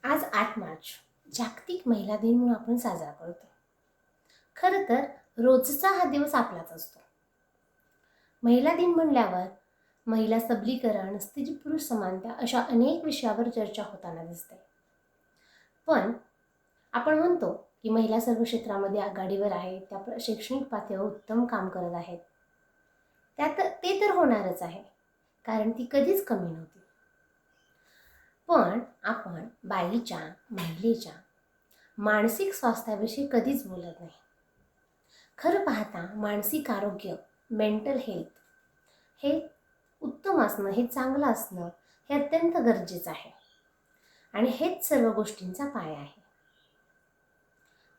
आज 8 मार्च जागतिक महिला दिन म्हणून आपण साजरा करतो. खरं तर रोजचा हा दिवस आपलाच असतो. महिला दिन म्हणल्यावर महिला सबलीकरण, स्त्री पुरुष समानता अशा अनेक विषयावर चर्चा होताना दिसते. पण आपण म्हणतो की महिला सर्व क्षेत्रामध्ये आघाडीवर आहेत, त्या शैक्षणिक पातळीवर उत्तम काम करत आहेत. ते तर होणारच आहे, कारण ती कधीच कमी नव्हती. पण आपण बाईच्या, महिलेच्या मानसिक स्वास्थ्याविषयी कधीच बोलत नाही. खरं पाहता मानसिक आरोग्य, मेंटल हेल्थ हे उत्तम असणं, हे चांगलं असणं हे अत्यंत गरजेचं आहे. आणि हेच सर्व गोष्टींचा पाया आहे.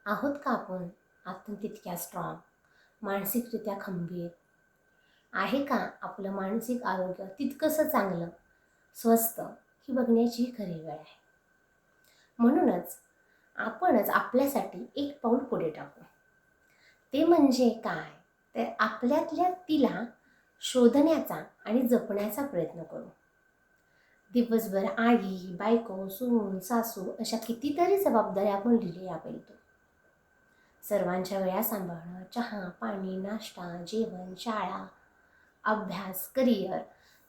आहोत का आपण तितक्या स्ट्रॉंग, मानसिकरित्या खंबीर? आहे का आपलं मानसिक आरोग्य तितकंसं चांगलं, स्वस्थ? ही बघण्याची खरी वेळ आहे. म्हणूनच आपणच आपल्यासाठी एक पाऊल पुढे टाकू. ते म्हणजे काय? तर आपल्यातल्या तिला शोधण्याचा आणि जपण्याचा प्रयत्न करू. दिवसभर आई, बायको, सून, सासू अशा कितीतरी जबाबदाऱ्या आपण लिहिल्या पेलतो. सर्वांच्या वेळा सांभाळणं, चहा, पाणी, नाश्ता, जेवण, शाळा, अभ्यास, करिअर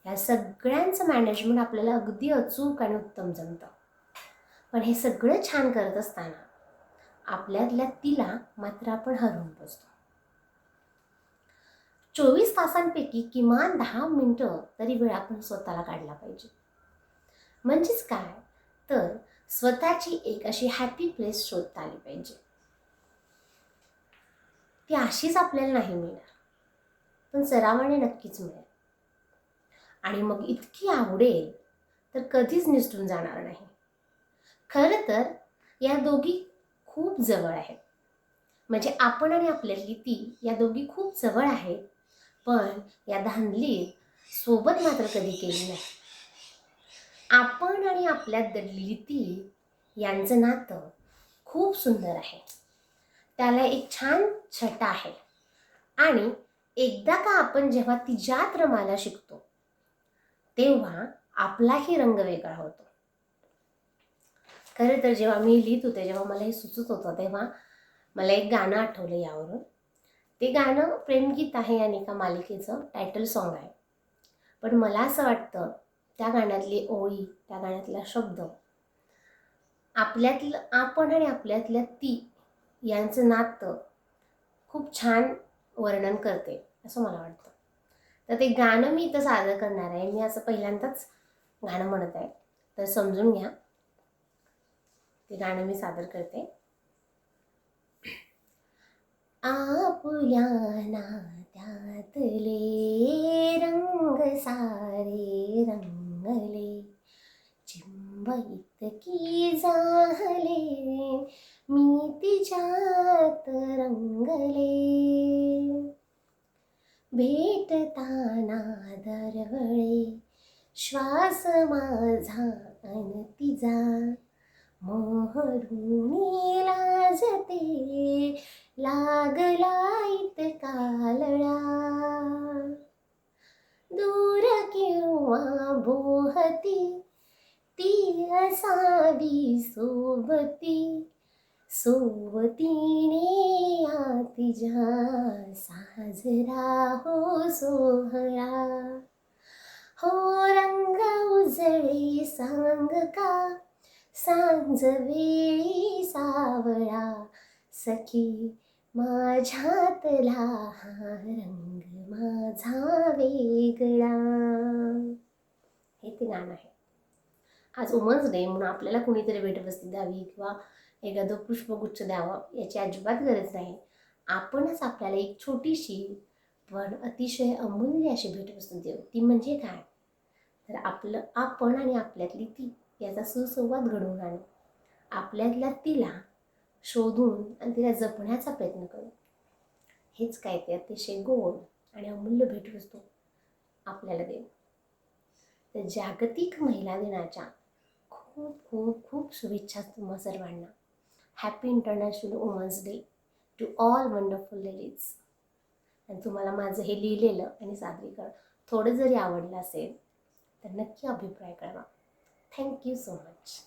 या सगळ्यांचं मॅनेजमेंट आपल्याला अगदी अचूक आणि उत्तम जमतं. पण हे सगळं छान करत असताना आपल्यातल्या तिला मात्र आपण हरवून बसतो. 24 तासांपैकी किमान 10 मिनिटं तरी वेळ आपण स्वतःला काढला पाहिजे. म्हणजेच काय, तर स्वतःची एक अशी हॅपी प्लेस शोधता आली पाहिजे. ती अशीच आपल्याला नाही मिळणार, पण सरावाने नक्कीच मिळेल. आणि मग इतकी आवडेल तर कधीच निसटून जाणार नाही. खरं तर या दोघी खूप जवळ आहेत. म्हणजे आपण आणि आपल्यातली ती या दोघी खूप जवळ आहेत, पण या धांदलीत सोबत मात्र कधी केली नाही. आपण आणि आपल्यात दडलेली ती यांचं नातं खूप सुंदर आहे. त्याला एक छान छटा आहे. आणि एकदा का आपण जेव्हा तिच्यात रमायला शिकतो तेव्हा आपलाही रंग वेगळा होतो. खरं तर जेव्हा मी लिहित होते, जेव्हा मला हे सुचत होतं, तेव्हा मला एक गाणं आठवलं यावरून. ते गाणं प्रेमगीत आहे आणि एका मालिकेचं टायटल सॉन्ग आहे. पण मला असं वाटतं त्या गाण्यातली ओळी, त्या गाण्यातला शब्द आपल्यातलं आपण आणि आपल्यातल्या ती यांचं नातं खूप छान वर्णन करते असं मला वाटतं. तर ते गाणं मी इथं सादर करणार आहे. मी असं पहिल्यांदाच गाणं म्हणत आहे, तर समजून घ्या. ते गाणं मी सादर करते. आपुल्या नात्यातले रंग सारे रंगले, चिंब इतकी जाहले मी तिच्यात रंगले, भेटताना दरवळे श्वास माझा अन तिचा, मोहरुनी लाजते लागला इतका लळा, दूर किंवा बोहती ती असावी सोबती, सोबतीने या तिच्या साजरा हो सोहळा, हो रंग उजळे सांग का सांज वेळी सावळा, सखी माझ्यातला हा रंग माझा वेगळा. हे ते गाणं आहे. आज वुमन्स डे म्हणून आपल्याला कुणीतरी भेटवस्तू द्यावी किंवा एखादं पुष्पगुच्छ द्यावं याची अजिबात गरज नाही. आपणच आपल्याला एक छोटीशी पण अतिशय अमूल्य अशी भेटवस्तू देऊ. ती म्हणजे काय, तर आपलं आपण आणि आपल्यातली ती याचा सुसंवाद घडवून आणू. आपल्यातल्या तिला शोधून आणि तिला जपण्याचा प्रयत्न करू. हेच काय ते अतिशय गोड आणि अमूल्य भेटवस्तू आपल्याला देऊ. तर जागतिक महिला दिनाच्या खूप खूप खूप शुभेच्छा तुम्हा सर्वांना. Happy international women's day to all wonderful ladies. आणि तुम्हाला माझं हे लिहिलेलं आणि सादरीकरण थोडं जरी आवडलं असेल तर नक्की अभिप्राय कळवा. Thank you so much.